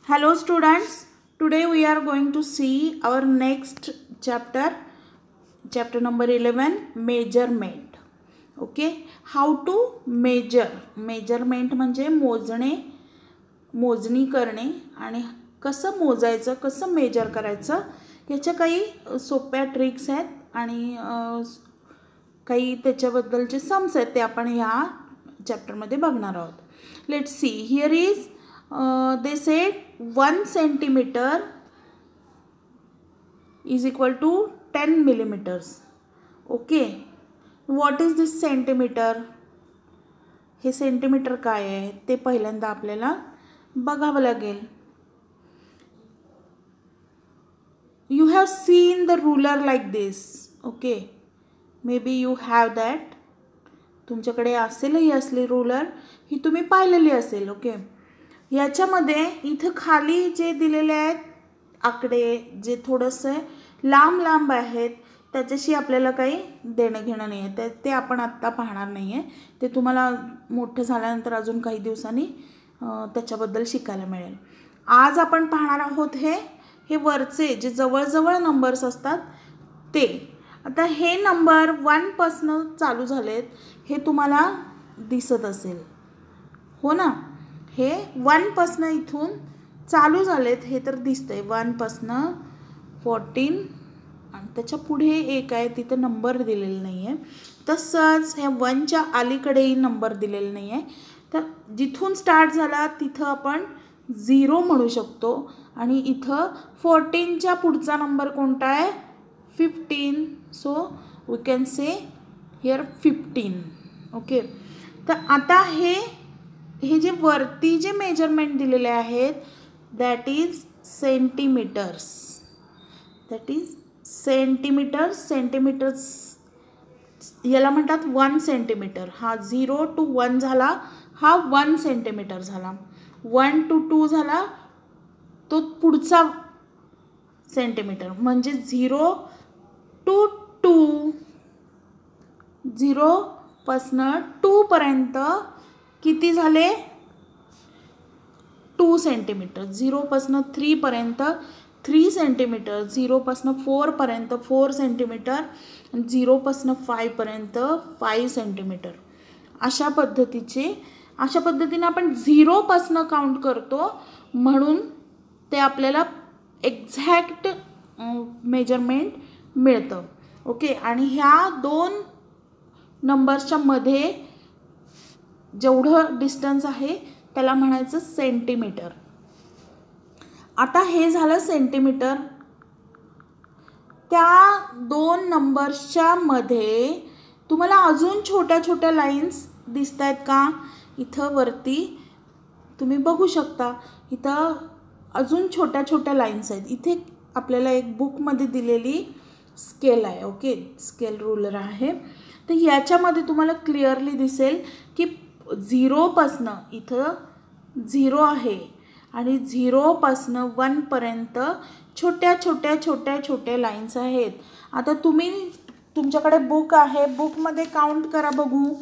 Hello students, today we are going to see our next chapter, chapter number 11, measurement. Okay, how to measure. Measurement म्हणजे मोजणी करणे आणि कसं मोजायचं, कसं मेजर करायचं याच्या काही सोप्या ट्रिक्स आहेत आणि काही त्याच्याबद्दलचे सम्स आहेत ते आपण ह्या चॅप्टरमध्ये बघणार आहोत. Let's see, here is they said 1 centimeter is equal to 10 millimeters. Okay, what is this centimeter? हे सेंटीमीटर काय आहे ते पहिल्यांदा आपल्याला बघावं लागेल. You have seen the ruler like this. Okay, maybe you have that. तुमच्याकडे असेलही असली रुलर, ही तुम्ही पाहिलेली असेल. ओके, याच्यामध्ये इथं खाली जे दिलेले आहेत आकडे जे थोडंसं लांब आहेत त्याच्याशी आपल्याला काही देणं घेणं नाही आहे, ते आपण आत्ता पाहणार नाही आहे. ते तुम्हाला मोठं झाल्यानंतर अजून काही दिवसांनी त्याच्याबद्दल शिकायला मिळेल. आज आपण पाहणार आहोत हे वरचे जे जवळजवळ नंबर्स असतात ते. आता हे नंबर 1 पासून चालू झालेत हे तुम्हाला दिसत असेल, हो ना. हे 1 पासून इथून चालू झालेत हे तर दिसतंय. 1 पासून 14 आणि त्याच्या पुढे एक आहे तिथं नंबर दिलेला नाही आहे. तसंच ह्या 1च्या अलीकडेही नंबर दिलेला नाही आहे. तर जिथून स्टार्ट झाला तिथं आपण 0 म्हणू शकतो आणि इथं 14च्या पुढचा नंबर कोणता आहे? 15. So we can see here 15. Okay, तर आता हे जे वरती जे मेजरमेंट दिलेले आहेत दॅट इज सेंटीमीटर्स. सेंटीमीटर्स याला म्हणतात 1 सेंटीमीटर. हा 0 to 1 झाला, हा 1 सेंटीमीटर झाला. 1 to 2 झाला, तो पुढचा सेंटीमीटर म्हणजे 0 to 2. 0 पासून 2 पर्यंत किती झाले? 2 सेंटीमीटर. 0 पासून 3 पर्यंत 3 सेंटीमीटर. 0 पासून 4 पर्यंत 4 सेंटीमीटर. 0 पासून 5 पर्यंत 5 सेंटीमीटर. अशा पद्धतीने आपण 0 पासून काउंट करतो म्हणून ते आपल्याला एक्झॅक्ट मेजरमेंट मिळतं. ओके, आणि ह्या 2 नंबर्सच्या मध्ये जेवढं डिस्टन्स आहे त्याला म्हणायचं सेंटीमीटर. आता हे झालं सेंटीमीटर. त्या 2 नंबर्सच्या मध्ये तुम्हाला अजून छोट्या लाईन्स दिसत आहेत का? इथं वरती तुम्ही बघू शकता, इथं अजून छोट्या लाईन्स आहेत. इथे आपल्याला एक बुकमध्ये दिलेली स्केल आहे. ओके, स्केल रूलर आहे. तर याच्यामध्ये तुम्हाला क्लिअरली दिसेल की 0 पासून इथं 0 आहे आणि 0 पासून 1 पर्यंत छोट्या लाईन्स आहेत. आता तुमच्याकडे बुक आहे, बुकमध्ये काउंट करा बघू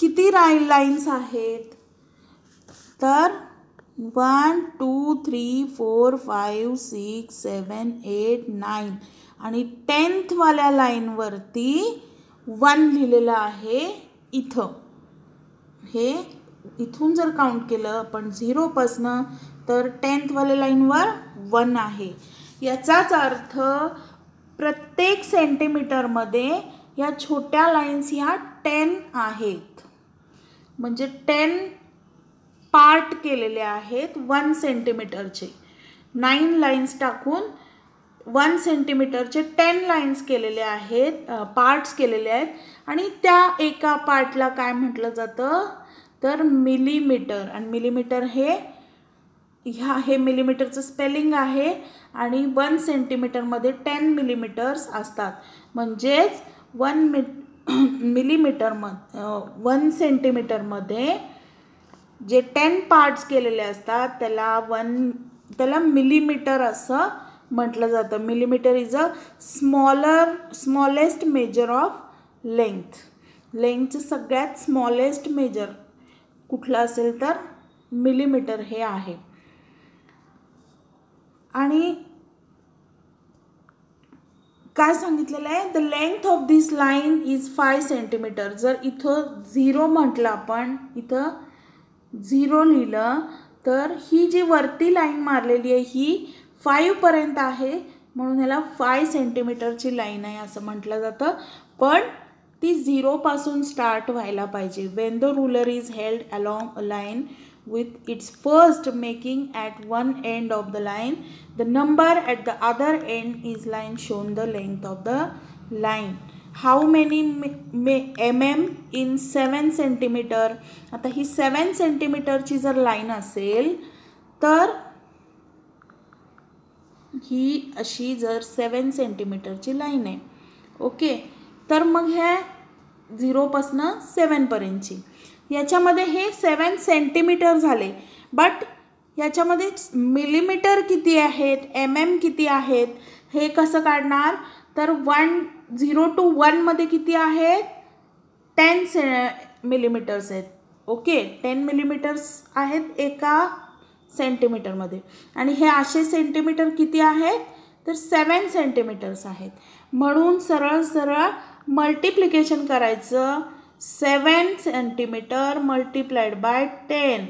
किती लाईन्स आहेत. तर 1 2 3 4 5 6 7 8 9 आणि 10th वाल्या लाईनवरती 1 लिहिलेलं आहे इथं. हे इथून जर काउंट केलं आपण 0 पासून तर 10th वाल्या लाईनवर 1 आहे. याचाच अर्थ प्रत्येक सेंटीमीटरमध्ये या छोट्या लाईन्स ह्या 10 आहेत. म्हणजे 10 पार्ट केलेले आहेत 1 सेंटीमीटरचे. 9 लाईन्स टाकून 1 सेंटीमीटरचे 10 लाईन्स केलेले आहेत, पार्ट्स केलेले आहेत. आणि त्या एका पार्टला काय म्हटलं जातं तर मिलीमीटर. आणि मिलीमीटर हे मिलीमीटरचं स्पेलिंग आहे आणि 1 सेंटीमीटरमध्ये 10 मिलीमीटर्स असतात. म्हणजेच 1 सेंटीमीटरमध्ये जे 10 पार्ट्स केलेले असतात त्याला मिलीमीटर असं म्हटलं जातं. Millimetre is a smallest measure of लेंथचं सगळ्यात स्मॉलेस्ट मेजर कुठलं असेल तर मिलीमीटर हे आहे. आणि काय सांगितलेलं आहे, the length of this line is 5 centimetre. जर इथं 0 म्हटलं, आपण इथं 0 लिहिलं, तर ही जी वरती लाईन मारलेली आहे ही 5 पर्यंत आहे, म्हणून ह्याला 5 सेंटीमीटरची लाईन आहे असं म्हटलं जातं. पण ती 0 पासून स्टार्ट व्हायला पाहिजे. When the ruler is held along a line with its first making at one end of the line, the number at the other end is line shown the length of the line. How many mm in 7 centimeter. आता ही 7 सेंटीमीटरची जर line असेल तर ही अशी जर 7 सेंटीमीटरची line आहे, okay, तर मग ह्या 0 पासून 7 पर्यंतची, याच्यामध्ये हे 7 सेंटीमीटर झाले. बट याच्यामध्ये मिलीमीटर किती आहेत, किती आहेत हे कसं काढणार, तर 0 to 1 मध्ये किती आहेत, 10 मिलीमीटर्स आहेत, ओके, 10 मिलीमीटर्स आहेत एका सेंटीमीटरमध्ये. आणि हे असे सेंटीमीटर किती आहेत, तर 7 सेंटीमीटर्स आहेत. म्हणून सरळ सरळ मल्टिप्लिकेशन करायचं, 7 सेंटीमीटर मल्टिप्लाइड बाय 10.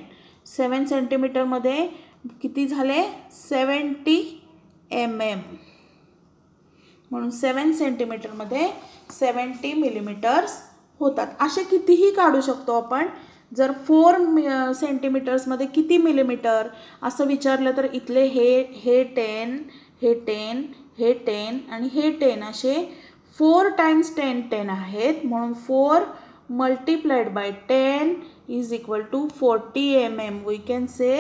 7 सेंटीमीटरमध्ये किती झाले, 70 mm. म्हणून 7 सेंटीमीटरमध्ये 70 मिलीमीटर्स होतात. असे कितीही काढू शकतो आपण. जर 4 सेंटीमीटर्समध्ये किती मिलीमीटर असं विचारलं तर इथले हे 10, हे 10, हे 10 आणि हे 10 असे 4 times 10 10 आहेत. म्हणून 4 multiplied by 10 is equal to 40 mm. We can say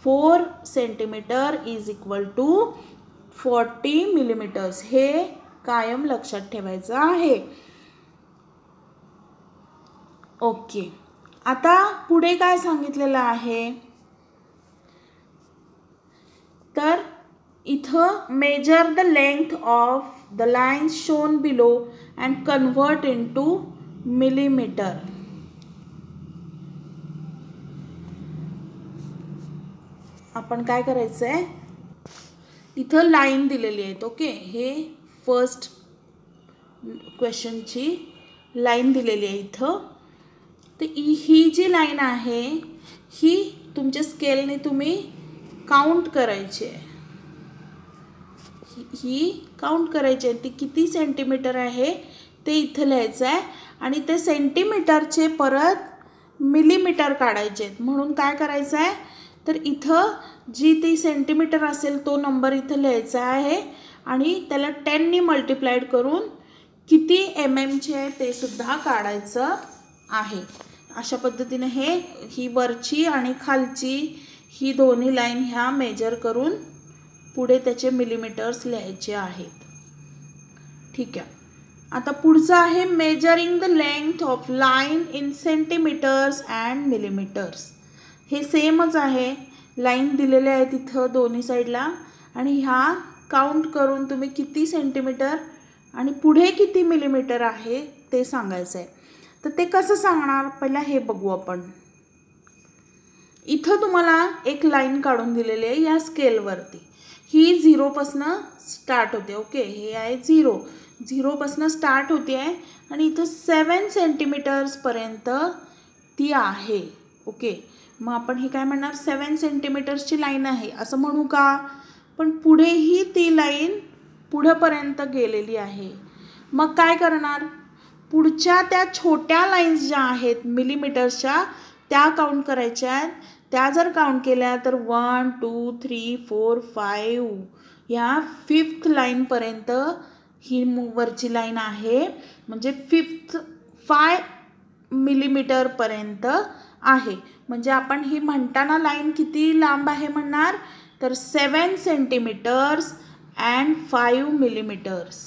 4 centimeter is equal to 40 millimeters. हे कायम लक्षात ठेवायचं आहे. ओके, आता पुढे काय सांगितलेलं आहे, तर इथं measure the length of the lines shown below and convert into millimetre. आपण काय करायचं आहे, इथं लाईन दिलेली आहेत, ओके, हे फर्स्ट क्वेश्चनची लाईन दिलेली आहे इथं. तर ही जी लाईन आहे ही तुमच्या स्केलने तुम्ही काउंट करायची आहे, ही काउंट करायची आहे. ती किती सेंटीमीटर आहे ते इथं लिहायचं आहे आणि ते सेंटीमीटरचे परत मिलीमीटर काढायचे आहेत. म्हणून काय करायचं आहे, तर इथं जी ती सेंटीमीटर असेल तो नंबर इथं लिहायचा आहे आणि त्याला 10 मल्टिप्लाइड करून किती चे आहे ते सुद्धा काढायचं आहे. अशा पद्धतीने ही वरची आणि खालची ही दोन्ही लाईन ह्या मेजर करून पुढे त्याचे मिलीमीटर्स लिहायचे आहेत. ठीक आहे. आता पुढचं आहे measuring the length of line in centimetres and millimetres. हे सेमच आहे, लाईन दिलेले आहे तिथं दोन्ही साईडला आणि ह्या काउंट करून तुम्ही किती सेंटीमीटर आणि पुढे किती मिलीमीटर आहे ते सांगायचं आहे. तर ते कसं सांगणार, पहिला हे बघू आपण. इथं तुम्हाला एक लाईन काढून दिलेली आहे या स्केलवरती. ही 0 पासून स्टार्ट होते, ओके, हे आहे 0 पासून स्टार्ट होते आहे आणि इथं 7 सेंटीमीटर्सपर्यंत ती आहे, ओके. मग आपण हे काय म्हणणार, 7 सेंटीमीटर्सची लाईन आहे असं म्हणू का, पण पुढेही ती लाईन पुढेपर्यंत गेलेली आहे. मग काय करणार, पुढच्या त्या छोट्या लाईन्स ज्या आहेत मिलीमीटर्सच्या त्या काउंट करायच्या आहेत. त्या जर काउंट केल्या तर 1 2 3 4 5 या 5th लाईनपर्यंत ही वरची लाईन आहे, म्हणजे 5 मिलीमीटरपर्यंत आहे. म्हणजे आपण ही म्हणताना लाईन किती लांब आहे म्हणणार, तर 7 सेंटीमीटर्स अँड 5 मिलीमीटर्स.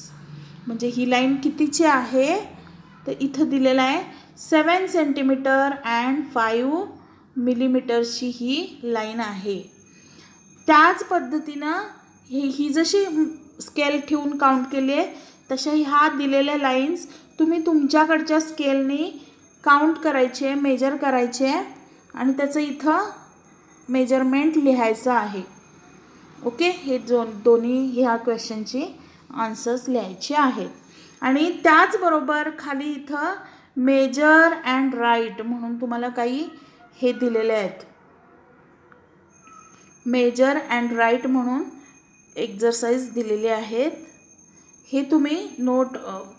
म्हणजे ही लाईन कितीची आहे, तर इथं दिलेलं आहे 7 सेंटीमीटर अँड 5 मिलीमीटरची ही लाईन आहे. त्याच पद्धतीनं ही जशी स्केल ठेवून काउंट केली आहे तशा ह्या दिलेल्या लाईन्स तुम्ही तुमच्याकडच्या स्केलने काउंट करायचे, मेजर करायचे आणि त्याचं इथं मेजरमेंट लिहायचं आहे, ओके, हे दोन्ही ह्या क्वेश्चनची आन्सर्स लिहायचे आहेत. आणि त्याचबरोबर खाली इथं मेजर अँड राईट म्हणून तुम्हाला काही हे दिलेले आहेत. मेजर अँड राईट म्हणून एक्झरसाइज दिलेले आहेत. हे तुम्ही note,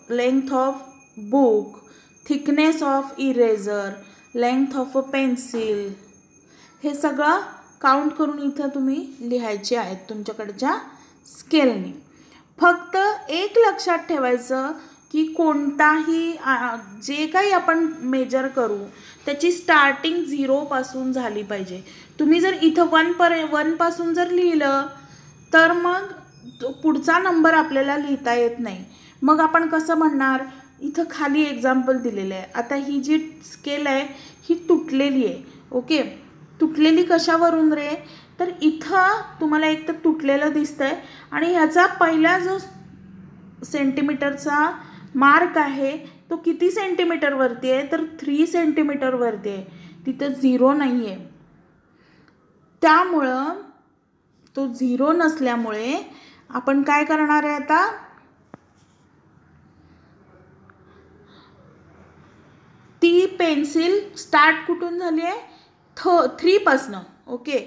length of book, thickness of eraser, length of a pencil, हे सगळं काउंट करून इथं तुम्ही लिहायचे आहेत तुमच्याकडच्या स्केलने. फक्त एक लक्षात ठेवायचं की कोणताही जे काही आपण मेजर करू त्याची स्टार्टिंग 0 पासून झाली पाहिजे. तुम्ही जर इथं 1 पासून जर लिहिलं तर मग पुढचा नंबर आपल्याला लिहिता येत नाही. मग आपण कसं म्हणणार, इथं खाली एक्झाम्पल दिलेलं आहे. आता ही जी स्केल आहे ही तुटलेली आहे. ओके, तुटलेली कशावरून रे, तर इथं तुम्हाला एक तर तुटलेलं दिसतंय आणि ह्याचा पहिला जो सेंटीमीटरचा मार्क आहे तो किती सेंटीमीटरवरती आहे, तर 3 सेंटीमीटरवरती आहे. तिथं 0 नाही आहे. त्यामुळं तो 0 नसल्यामुळे आपण काय करणार आहे, आता ती पेन्सिल स्टार्ट कुठून झाली आहे, 3 पासनं. ओके,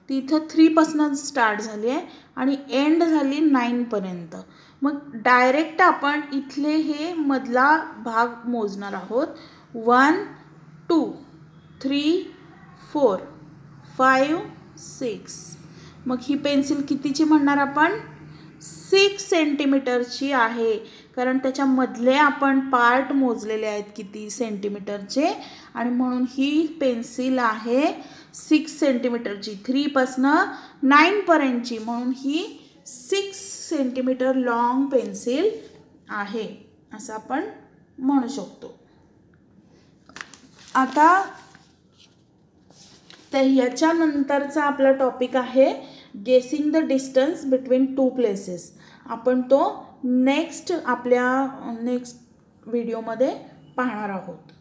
ती इथं 3 पासनं स्टार्ट झाली आहे आणि एंड झाली 9 पर्यंत. मग डायरेक्ट आपण इथले हे मधला भाग मोजणार आहोत. 1 2 3 4 5 6. मग ही पेन्सिल कितीची म्हणणार आपण, 6 सेंटीमीटरची आहे. कारण त्याच्यामधले आपण पार्ट मोजलेले आहेत किती सेंटीमीटरचे, आणि म्हणून ही पेन्सिल आहे 6 सेंटीमीटरची, 3 पासनं 9 पर्यंतची. म्हणून ही 6 सेंटीमीटर लॉंग पेन्सिल आहे असं आपण म्हणू शकतो. आता तर ह्याच्यानंतरचा आपला टॉपिक आहे गेसिंग द डिस्टन्स बिटवीन 2 प्लेसेस. आपण तो नेक्स्ट व्हिडिओमध्ये पाहणार आहोत.